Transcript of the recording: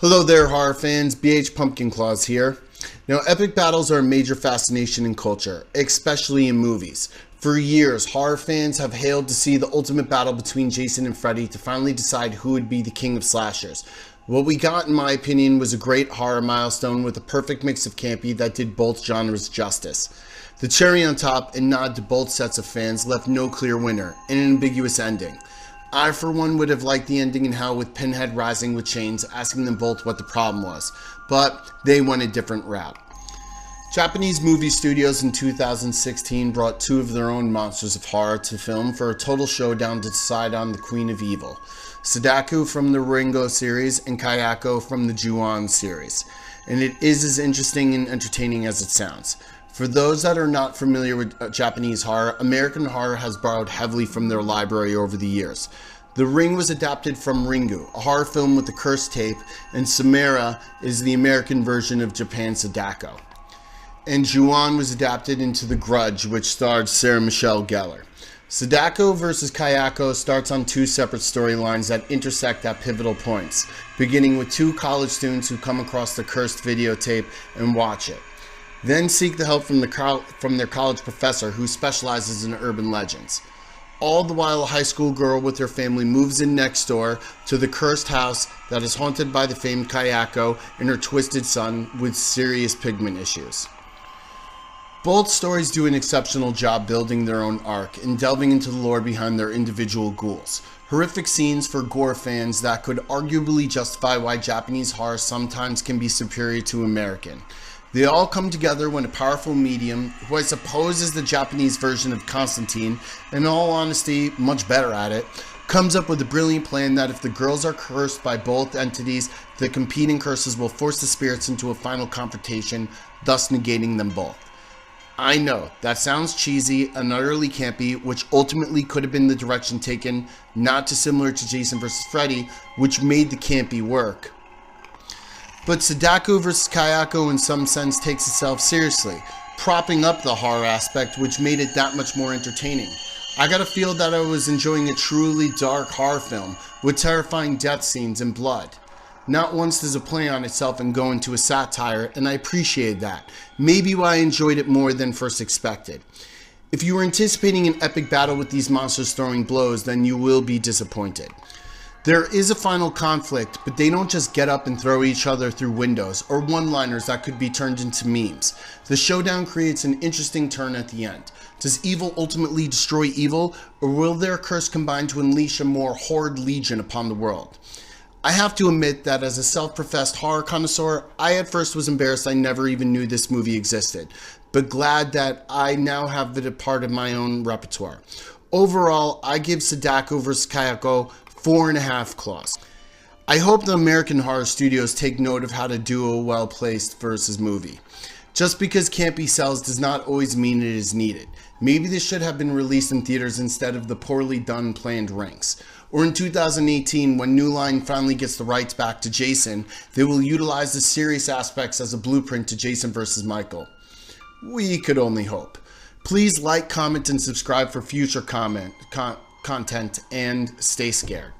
Hello there, horror fans. BH Pumkinclaws here. Now, epic battles are a major fascination in culture, especially in movies. For years, horror fans have hailed to see the ultimate battle between Jason and Freddy to finally decide who would be the king of slashers. What we got, in my opinion, was a great horror milestone with a perfect mix of campy that did both genres justice. The cherry on top and nod to both sets of fans left no clear winner, and an ambiguous ending. I, for one, would have liked the ending in Hell with Pinhead rising with chains, asking them both what the problem was, but they went a different route. Japanese movie studios in 2016 brought two of their own monsters of horror to film for a total showdown to decide on the Queen of Evil. Sodako from the Ring series and Kayako from the Ghouls series. And it is as interesting and entertaining as it sounds. For those that are not familiar with Japanese horror, American horror has borrowed heavily from their library over the years. The Ring was adapted from Ringu, a horror film with a cursed tape, and Samara is the American version of Japan's Sodako. And Ju-on was adapted into The Grudge, which starred Sarah Michelle Gellar. Sodako vs. Kayako starts on two separate storylines that intersect at pivotal points, beginning with two college students who come across the cursed videotape and watch it. Then seek the help from their college professor who specializes in urban legends. All the while, a high school girl with her family moves in next door to the cursed house that is haunted by the famed Kayako and her twisted son with serious pigment issues. Both stories do an exceptional job building their own arc and delving into the lore behind their individual ghouls. Horrific scenes for gore fans that could arguably justify why Japanese horror sometimes can be superior to American. They all come together when a powerful medium, who I suppose is the Japanese version of Constantine, in all honesty, much better at it, comes up with a brilliant plan that if the girls are cursed by both entities, the competing curses will force the spirits into a final confrontation, thus negating them both. I know, that sounds cheesy and utterly campy, which ultimately could have been the direction taken, not dissimilar to Jason vs. Freddy, which made the campy work. But Sodako vs. Kayako in some sense takes itself seriously, propping up the horror aspect, which made it that much more entertaining. I got a feel that I was enjoying a truly dark horror film with terrifying death scenes and blood. Not once does it play on itself and go into a satire, and I appreciated that. Maybe why I enjoyed it more than first expected. If you were anticipating an epic battle with these monsters throwing blows, then you will be disappointed. There is a final conflict, but they don't just get up and throw each other through windows or one-liners that could be turned into memes. The showdown creates an interesting turn at the end. Does evil ultimately destroy evil, or will their curse combine to unleash a more horrid legion upon the world? I have to admit that as a self-professed horror connoisseur, I at first was embarrassed I never even knew this movie existed, but glad that I now have it a part of my own repertoire. Overall, I give Sodako vs. Kayako 4.5 claws. I hope the American horror studios take note of how to do a well-placed versus movie. Just because campy sells does not always mean it is needed. Maybe this should have been released in theaters instead of the poorly done planned ranks. Or in 2018, when New Line finally gets the rights back to Jason, they will utilize the serious aspects as a blueprint to Jason vs. Michael. We could only hope. Please like, comment, and subscribe for future content, and stay scared.